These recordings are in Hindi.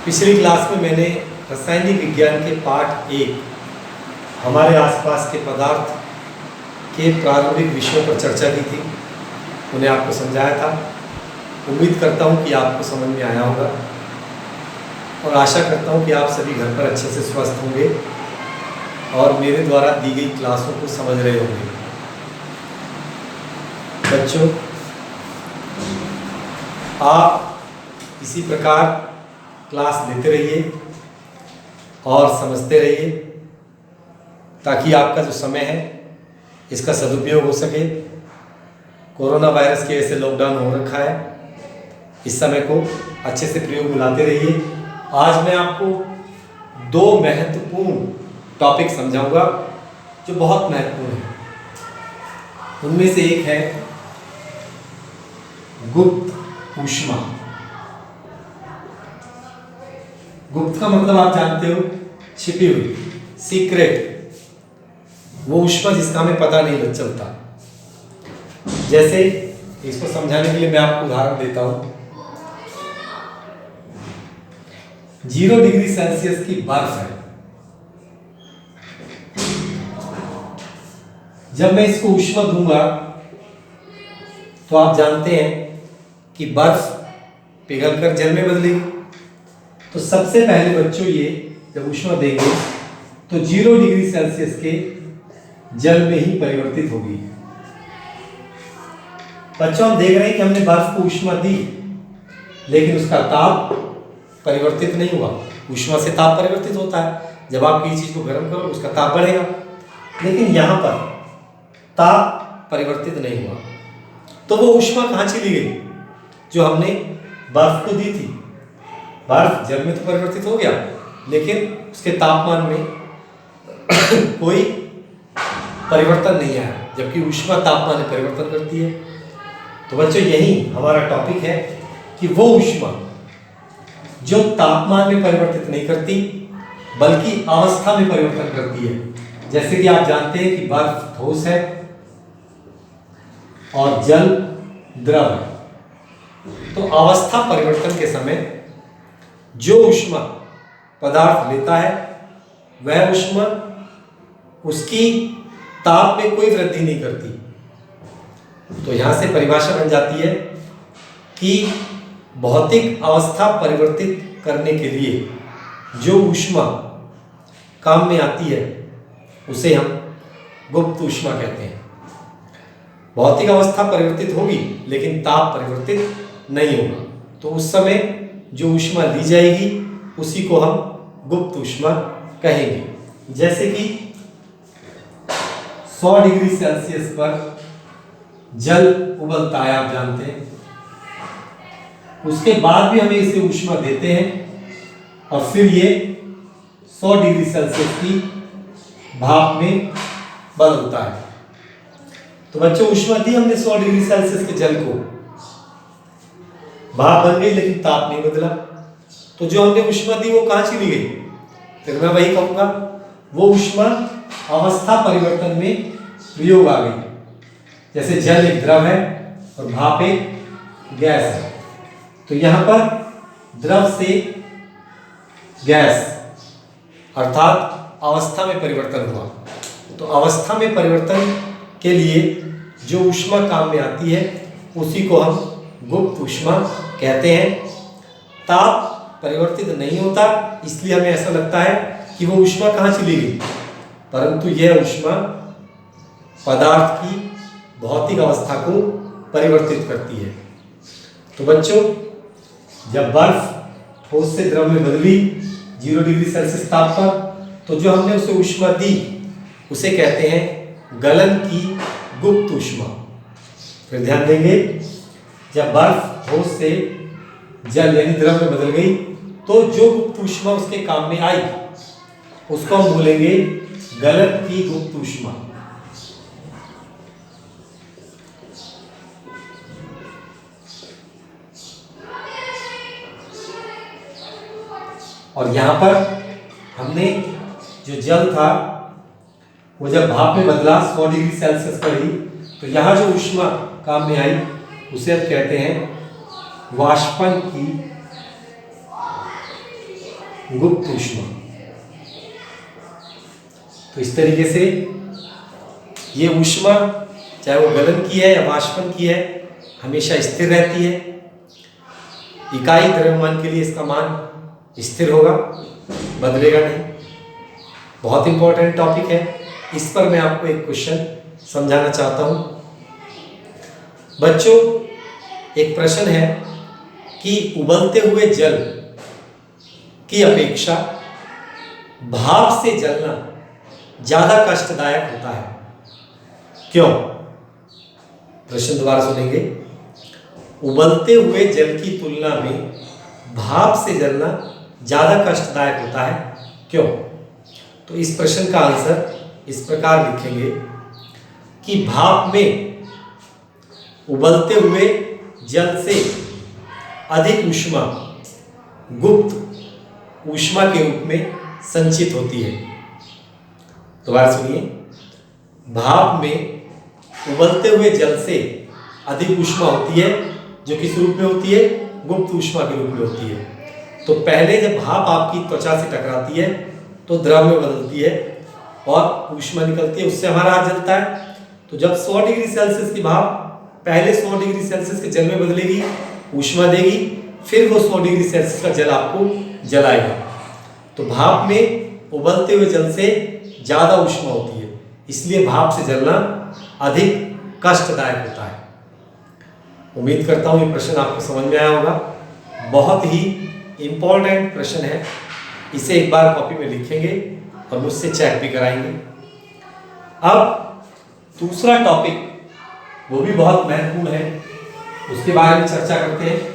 पिछली क्लास में मैंने रासायनिक विज्ञान के पाठ 1 हमारे आसपास के पदार्थ के प्रारंभिक विषयों पर चर्चा की थी, उन्हें आपको समझाया था। उम्मीद करता हूँ कि आपको समझ में आया होगा और आशा करता हूँ कि आप सभी घर पर अच्छे से स्वस्थ होंगे और मेरे द्वारा दी गई क्लासों को समझ रहे होंगे। बच्चों, आप इसी प्रकार क्लास लेते रहिए और समझते रहिए ताकि आपका जो समय है इसका सदुपयोग हो सके। कोरोना वायरस के ऐसे लॉकडाउन हो रखा है, इस समय को अच्छे से प्रयोग में लाते रहिए। आज मैं आपको 2 महत्वपूर्ण टॉपिक समझाऊंगा जो बहुत महत्वपूर्ण है। उनमें से एक है गुप्त ऊष्मा। गुप्त का मतलब आप जानते हो, छिपी हुई, सीक्रेट, वो ऊष्मा जिसका हमें पता नहीं चलता। जैसे इसको समझाने के लिए मैं आपको उदाहरण देता हूं। 0 डिग्री सेल्सियस की बर्फ है। जब मैं इसको ऊष्मा दूंगा तो आप जानते हैं कि बर्फ पिघलकर जल में बदलेगी। तो सबसे पहले बच्चों, ये जब ऊष्मा देंगे तो 0 डिग्री सेल्सियस के जल में ही परिवर्तित होगी। बच्चों, हम देख रहे हैं कि हमने बर्फ को ऊष्मा दी लेकिन उसका ताप परिवर्तित नहीं हुआ। ऊष्मा से ताप परिवर्तित होता है, जब आप किसी चीज को गर्म करो उसका ताप बढ़ेगा, लेकिन यहां पर ताप परिवर्तित नहीं हुआ। तो वो ऊष्मा कहां चली गई जो हमने बर्फ को दी थी? बर्फ जल में तो परिवर्तित हो गया लेकिन उसके तापमान में कोई परिवर्तन नहीं आया, जबकि ऊष्मा तापमान में परिवर्तन करती है। तो बच्चों, यही हमारा टॉपिक है कि वो ऊष्मा जो तापमान में परिवर्तित नहीं करती बल्कि अवस्था में परिवर्तन करती है। जैसे कि आप जानते हैं कि बर्फ ठोस है और जल द्रव है। तो अवस्था परिवर्तन के समय जो ऊष्मा पदार्थ लेता है वह ऊष्मा उसकी ताप में कोई वृद्धि नहीं करती। तो यहां से परिभाषा बन जाती है कि भौतिक अवस्था परिवर्तित करने के लिए जो ऊष्मा काम में आती है उसे हम गुप्त ऊष्मा कहते हैं। भौतिक अवस्था परिवर्तित होगी लेकिन ताप परिवर्तित नहीं होगा, तो उस समय जो ऊष्मा ली जाएगी उसी को हम गुप्त ऊष्मा कहेंगे। जैसे कि 100 डिग्री सेल्सियस पर जल उबलता है, आप जानते हैं। उसके बाद भी हमें इसे ऊष्मा देते हैं और फिर ये 100 डिग्री सेल्सियस की भाप में बदलता है। तो बच्चों, ऊष्मा दी हमने 100 डिग्री सेल्सियस के जल को, भाप बन गई लेकिन ताप नहीं बदला। तो जो हमने ऊष्मा दी वो कहां चली गई? फिर मैं वही कहूंगा, वो ऊष्मा अवस्था परिवर्तन में प्रयोग आ गई। जैसे जल एक द्रव है और भाप एक गैस है, तो यहां पर द्रव से गैस अर्थात अवस्था में परिवर्तन हुआ। तो अवस्था में परिवर्तन के लिए जो ऊष्मा काम में आती है उसी को हम गुप्त ऊष्मा कहते हैं। ताप परिवर्तित नहीं होता, इसलिए हमें ऐसा लगता है कि वो ऊष्मा कहाँ चली गई, परंतु यह ऊष्मा पदार्थ की भौतिक अवस्था को परिवर्तित करती है। तो बच्चों, जब बर्फ ठोस से द्रव में बदली 0 डिग्री सेल्सियस ताप पर, तो जो हमने उसे ऊष्मा दी उसे कहते हैं गलन की गुप्त ऊष्मा। फिर ध्यान देंगे, जब बर्फ ठोस से जल यानी द्रव में बदल गई तो जो गुप्त ऊष्मा उसके काम में आई उसको हम बोलेंगे गलन की गुप्त ऊष्मा। और यहां पर हमने जो जल था वो जब भाप में बदला 100 डिग्री सेल्सियस पर ही, तो यहां जो ऊष्मा काम में आई उसे हम कहते हैं वाष्पन की गुप्त ऊष्मा। तो इस तरीके से ये ऊष्मा चाहे वो गलन की है या वाष्पन की है हमेशा स्थिर रहती है। इकाई द्रव्यमान के लिए इसका मान स्थिर होगा, बदलेगा नहीं। बहुत इंपॉर्टेंट टॉपिक है, इस पर मैं आपको एक क्वेश्चन समझाना चाहता हूं। बच्चों, एक प्रश्न है कि उबलते हुए जल की अपेक्षा भाप से जलना ज्यादा कष्टदायक होता है, क्यों? प्रश्न दोबारा सुनेंगे। उबलते हुए जल की तुलना में भाप से जलना ज्यादा कष्टदायक होता है, क्यों? तो इस प्रश्न का आंसर इस प्रकार लिखेंगे कि भाप में उबलते हुए जल से अधिक ऊष्मा गुप्त ऊष्मा के रूप में संचित होती है। दोबारा सुनिए, भाप में उबलते हुए जल से अधिक ऊष्मा होती है जो किस रूप में होती है? गुप्त ऊष्मा के रूप में होती है। तो पहले जब भाप आपकी त्वचा से टकराती है तो द्रव में बदलती है और ऊष्मा निकलती है, उससे हमारा हाथ जलता है। तो जब 100 डिग्री सेल्सियस की भाप पहले 100 डिग्री सेल्सियस के जल में बदलेगी, ऊष्मा देगी, फिर वो 100 डिग्री सेल्सियस का जल आपको जलाएगा। तो भाप में उबलते हुए जल से ज़्यादा ऊष्मा होती है, इसलिए भाप से जलना अधिक कष्टदायक होता है। उम्मीद करता हूँ ये प्रश्न आपको समझ में आया होगा। बहुत ही इम्पोर्टेंट प्रश्न है, इसे एक बार कॉपी में लिखेंगे और मुझसे चेक भी कराएंगे। अब दूसरा टॉपिक, वो भी बहुत महत्वपूर्ण है, उसके बारे में चर्चा करते हैं।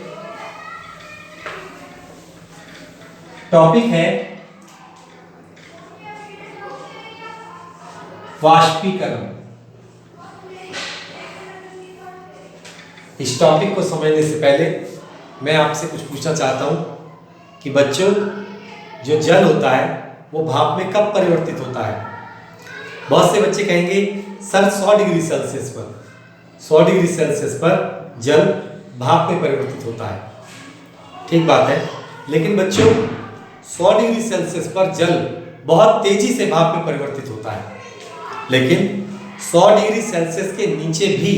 टॉपिक है वाष्पीकरण। इस टॉपिक को समझने से पहले मैं आपसे कुछ पूछना चाहता हूं कि बच्चों, जो जल होता है वो भाप में कब परिवर्तित होता है? बहुत से बच्चे कहेंगे सर 100 डिग्री सेल्सियस पर, 100 डिग्री सेल्सियस पर जल भाप में परिवर्तित होता है। ठीक बात है, लेकिन बच्चों 100 डिग्री सेल्सियस पर जल बहुत तेजी से भाप में परिवर्तित होता है, लेकिन 100 डिग्री सेल्सियस के नीचे भी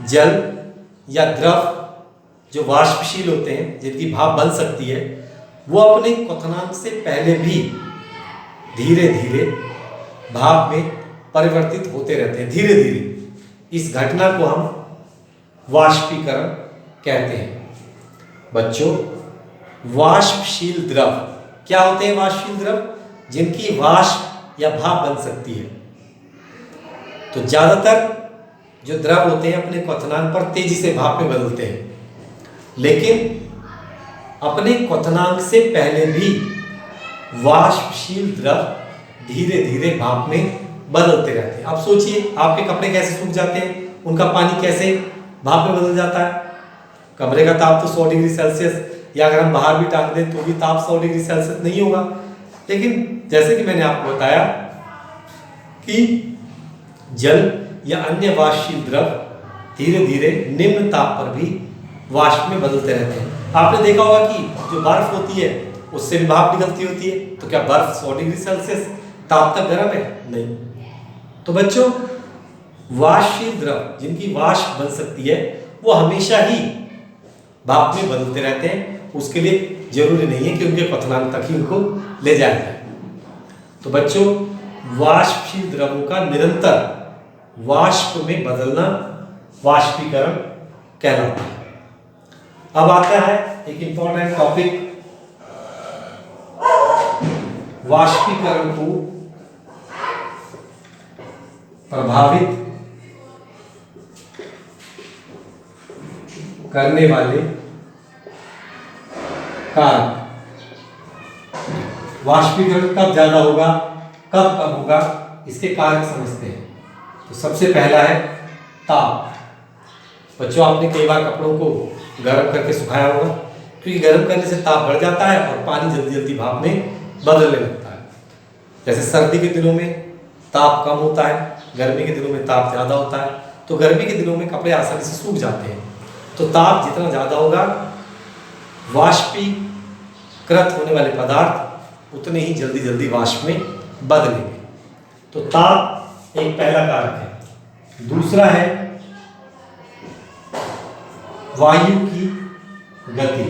जल या द्रव जो वाष्पशील होते हैं, जिनकी भाप बन सकती है, वो अपने क्वथनांक से पहले भी धीरे धीरे भाप में परिवर्तित होते रहते हैं, धीरे धीरे। इस घटना को हम वाष्पीकरण कहते हैं। बच्चों, वाष्पशील द्रव क्या होते हैं? वाष्पशील द्रव जिनकी वाष्प या भाप बन सकती है। तो ज्यादातर जो द्रव होते हैं अपने क्वथनांक पर तेजी से भाप में बदलते हैं, लेकिन अपने क्वथनांक से पहले भी वाष्पशील द्रव धीरे धीरे भाप में बदलते रहते हैं। अब सोचिए, आपके कपड़े कैसे सूख जाते हैं, उनका पानी कैसे भाप में बदल जाता है। कमरे का ताप तो 100 डिग्री सेल्सियस, या अगर हम बाहर भी टांग दें तो भी ताप 100 डिग्री सेल्सियस नहीं होगा। लेकिन जैसे कि मैंने आपको बताया कि जल या अन्य वाष्पशील द्रव धीरे धीरे निम्न ताप पर भी वाष्प में बदलते रहते हैं। आपने देखा होगा कि जो बर्फ होती है उससे भी भाप निकलती होती है, तो क्या बर्फ 100 डिग्री सेल्सियस ताप तक गर्म है? नहीं। तो बच्चों, वाष्पशील द्रव जिनकी वाष्प बन सकती है वो हमेशा ही भाप में बदलते रहते हैं। उसके लिए जरूरी नहीं है कि उनके क्वथनांक तक ही उनको ले जाया जाए। तो बच्चों, वाष्पशील द्रवों का निरंतर वाष्प में बदलना वाष्पीकरण कहलाता है। अब आता है एक इंपॉर्टेंट टॉपिक, वाष्पीकरण को प्रभावित करने वाले कारक। वाष्पीकरण कब ज्यादा होगा, कब कम होगा, इसके कारक समझते हैं। तो सबसे पहला है ताप। बच्चों, आपने कई बार कपड़ों को गर्म करके सुखाया होगा, क्योंकि गर्म करने से ताप बढ़ जाता है और पानी जल्दी जल्दी भाप में बदलने लगता है। जैसे सर्दी के दिनों में ताप कम होता है, गर्मी के दिनों में ताप ज़्यादा होता है। तो गर्मी के दिनों में कपड़े आसानी से सूख जाते हैं। तो ताप जितना ज़्यादा होगा, कृत होने वाले पदार्थ उतने ही जल्दी जल्दी वाष्प में बदलेंगे। तो ताप एक पहला कारक है। दूसरा है वायु की गति।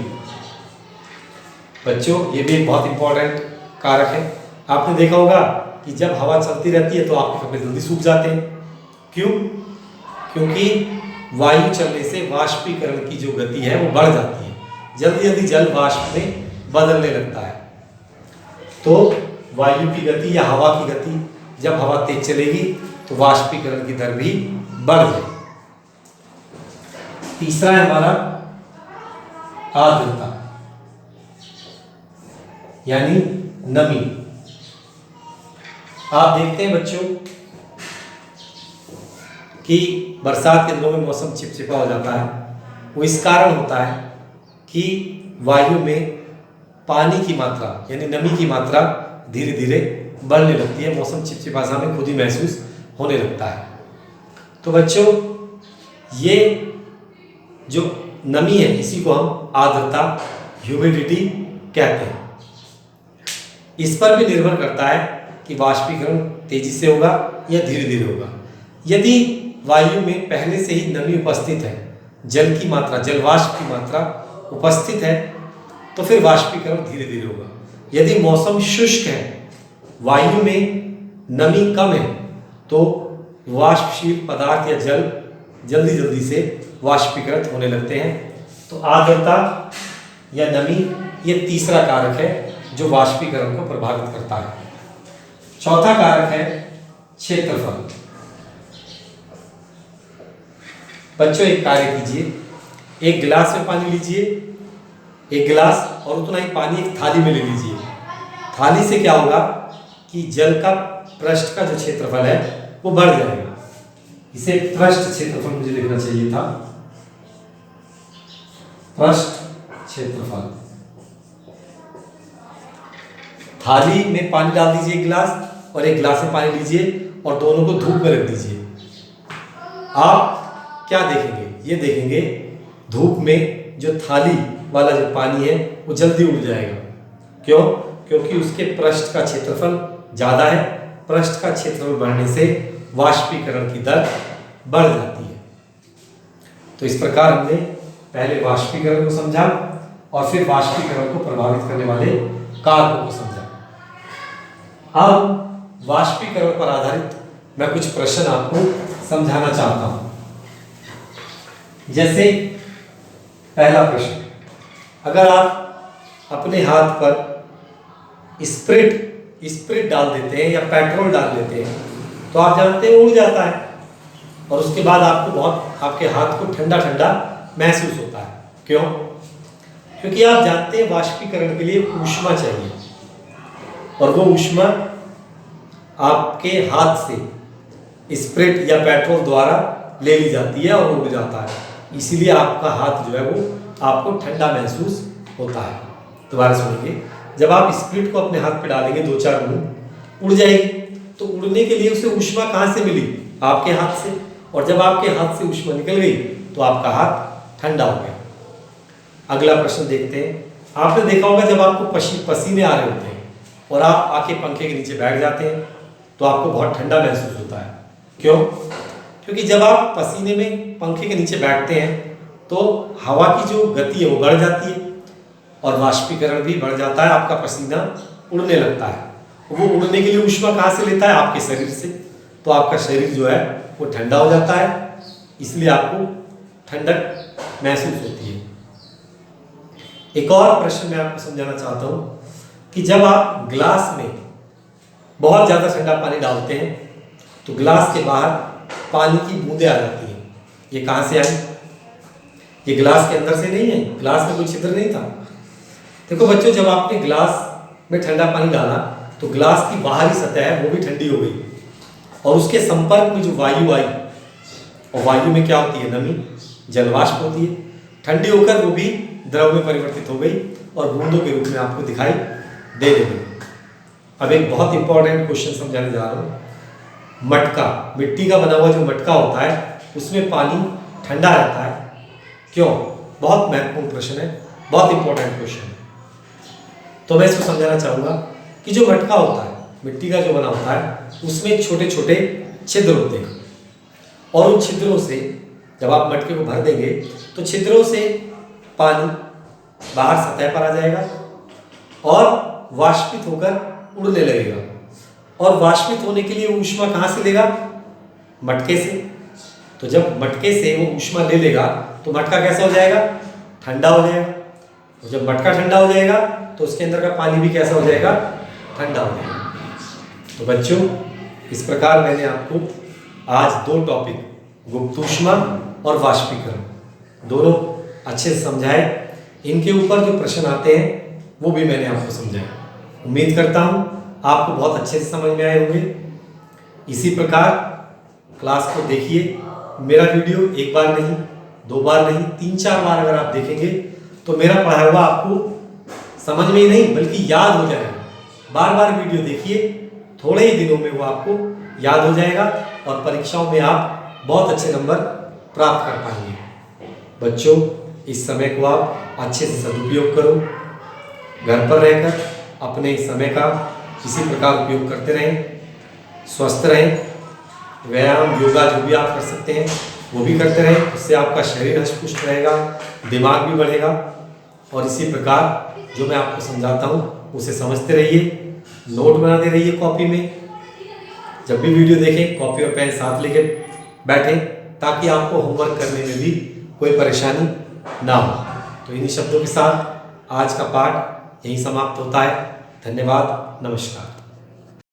बच्चों, ये भी एक बहुत इंपॉर्टेंट कारक है। आपने देखा होगा कि जब हवा चलती रहती है तो आपके कपड़े जल्दी सूख जाते हैं। क्यों? क्योंकि वायु चलने से वाष्पीकरण की जो गति है वो बढ़ जाती है, जल्दी जल्दी जल वाष्प में बदलने लगता है। तो वायु की गति या हवा की गति, जब हवा तेज चलेगी तो वाष्पीकरण की दर भी बढ़ जाएगी। तीसरा है हमारा आर्द्रता यानी नमी। आप देखते हैं बच्चों कि बरसात के दिनों में मौसम चिपचिपा हो जाता है। वो इस कारण होता है कि वायु में पानी की मात्रा यानी नमी की मात्रा धीरे धीरे बढ़ने लगती है। मौसम चिपचिपा सा हमें खुद ही महसूस होने लगता है। तो बच्चों, ये जो नमी है इसी को हम आर्द्रता ह्यूमिडिटी कहते हैं। इस पर भी निर्भर करता है कि वाष्पीकरण तेजी से होगा या धीरे धीरे होगा। यदि वायु में पहले से ही नमी उपस्थित है, जल की मात्रा, जलवाष्प की मात्रा उपस्थित है, तो फिर वाष्पीकरण धीरे धीरे होगा। यदि मौसम शुष्क है, वायु में नमी कम है, तो वाष्पशील पदार्थ या जल जल्दी जल्दी से वाष्पीकृत होने लगते हैं। तो आर्द्रता या नमी ये तीसरा कारक है जो वाष्पीकरण को प्रभावित करता है। चौथा कारक है क्षेत्रफल। बच्चों, एक कार्य कीजिए, एक गिलास में पानी लीजिए, एक गिलास और उतना ही पानी एक थाली में ले लीजिए। थाली से क्या होगा कि जल का पृष्ठ का जो क्षेत्रफल है वो बढ़ जाएगा। इसे पृष्ठ क्षेत्रफल मुझे लिखना चाहिए था, पृष्ठ क्षेत्रफल। थाली में पानी डाल दीजिए एक गिलास और एक गिलास में पानी लीजिए और दोनों को धूप में रख दीजिए। आप क्या देखेंगे? ये देखेंगे धूप में जो थाली वाला जो पानी है वो जल्दी उड़ जाएगा। क्यों? क्योंकि उसके पृष्ठ का क्षेत्रफल ज़्यादा है। पृष्ठ का क्षेत्रफल बढ़ने से वाष्पीकरण की दर बढ़ जाती है। तो इस प्रकार हमने पहले वाष्पीकरण को समझा और फिर वाष्पीकरण को प्रभावित करने वाले कारकों को समझा। अब वाष्पीकरण पर आधारित मैं कुछ प्रश्न आपको समझाना चाहता हूं। जैसे पहला प्रश्न, अगर आप अपने हाथ पर स्प्रिट डाल देते हैं या पेट्रोल डाल देते हैं तो आप जानते हैं उड़ जाता है और उसके बाद आपको बहुत आपके हाथ को ठंडा ठंडा महसूस होता है। क्यों? क्योंकि आप जानते हैं वाष्पीकरण के लिए ऊष्मा चाहिए और वो ऊष्मा आपके हाथ से स्प्रिट या पेट्रोल द्वारा ले ली जाती है और उड़ जाता है। इसीलिए आपका हाथ जो है वो आपको ठंडा महसूस होता है। दोबारा सुनिए, जब आप स्प्रिट को अपने हाथ पे डालेंगे 2-4 बूंद उड़ जाएगी। तो उड़ने के लिए उसे ऊष्मा कहाँ से मिली? आपके हाथ से। और जब आपके हाथ से ऊष्मा निकल गई तो आपका हाथ ठंडा हो गया। अगला प्रश्न देखते हैं। आपने देखा होगा जब आपको पसीने आ रहे होते हैं और आप आके पंखे के नीचे बैठ जाते हैं तो आपको बहुत ठंडा महसूस होता है। क्यों? क्योंकि जब आप पसीने में पंखे के नीचे बैठते हैं तो हवा की जो गति है वो बढ़ जाती है और वाष्पीकरण भी बढ़ जाता है। आपका पसीना उड़ने लगता है। वो उड़ने के लिए ऊष्मा कहाँ से लेता है? आपके शरीर से। तो आपका शरीर जो है वो ठंडा हो जाता है, इसलिए आपको ठंडक महसूस होती है। एक और प्रश्न मैं आपको समझाना चाहता हूँ कि जब आप गिलास में बहुत ज़्यादा ठंडा पानी डालते हैं तो गिलास के बाहर पानी की बूंदें आ जाती हैं। ये कहाँ से आई? ये गिलास के अंदर से नहीं है, गिलास में कोई छिद्र नहीं था। देखो बच्चों, जब आपने गिलास में ठंडा पानी डाला तो गिलास की बाहरी सतह है वो भी ठंडी हो गई और उसके संपर्क में जो वायु आई, और वायु में क्या होती है? नमी, जलवाष्प होती है। ठंडी होकर वो भी द्रव में परिवर्तित हो गई और बूंदों के रूप में आपको दिखाई दे देगी। अब एक बहुत इंपॉर्टेंट क्वेश्चन समझाने जा रहा हूँ। मटका, मिट्टी का बना हुआ जो मटका होता है उसमें पानी ठंडा रहता है। क्यों? बहुत महत्वपूर्ण प्रश्न है, बहुत इंपॉर्टेंट क्वेश्चन है। तो मैं इसको समझाना चाहूँगा कि जो मटका होता है, मिट्टी का जो बना होता है, उसमें छोटे छोटे छिद्र होते हैं और उन छिद्रों से जब आप मटके को भर देंगे तो छिद्रों से पानी बाहर सतह पर आ जाएगा और वाष्पित होकर उड़ने लगेगा। और वाष्पित होने के लिए वो ऊष्मा कहाँ से लेगा? मटके से। तो जब मटके से वो ऊष्मा ले लेगा तो मटका कैसा हो जाएगा? ठंडा हो जाएगा। तो जब मटका ठंडा हो जाएगा तो उसके अंदर का पानी भी कैसा हो जाएगा? ठंडा हो जाएगा। तो बच्चों, इस प्रकार मैंने आपको आज 2 टॉपिक, गुप्त ऊष्मा और वाष्पीकरण, दोनों अच्छे से समझाए। इनके ऊपर जो प्रश्न आते हैं वो भी मैंने आपको समझाया। उम्मीद करता हूँ आपको बहुत अच्छे से समझ में आए होंगे। इसी प्रकार क्लास को देखिए। मेरा वीडियो 1 बार नहीं, 2 बार नहीं, 3-4 बार अगर आप देखेंगे तो मेरा पढ़ाया हुआ आपको समझ में ही नहीं बल्कि याद हो जाएगा। बार बार वीडियो देखिए, थोड़े ही दिनों में वो आपको याद हो जाएगा और परीक्षाओं में आप बहुत अच्छे नंबर प्राप्त कर पाएंगे। बच्चों, इस समय को आप अच्छे से सदुपयोग करो। घर पर रहकर अपने समय का इसी प्रकार उपयोग करते रहें, स्वस्थ रहें। व्यायाम, योगा जो भी आप कर सकते हैं वो भी करते रहें। उससे आपका शरीर हष्ट-पुष्ट रहेगा, दिमाग भी बढ़ेगा। और इसी प्रकार जो मैं आपको समझाता हूँ उसे समझते रहिए, नोट बनाते रहिए कॉपी में। जब भी वीडियो देखें कॉपी और पेन साथ लेके बैठें ताकि आपको होमवर्क करने में भी कोई परेशानी ना हो। तो इन्हीं शब्दों के साथ आज का पाठ यहीं समाप्त होता है। धन्यवाद, नमस्कार।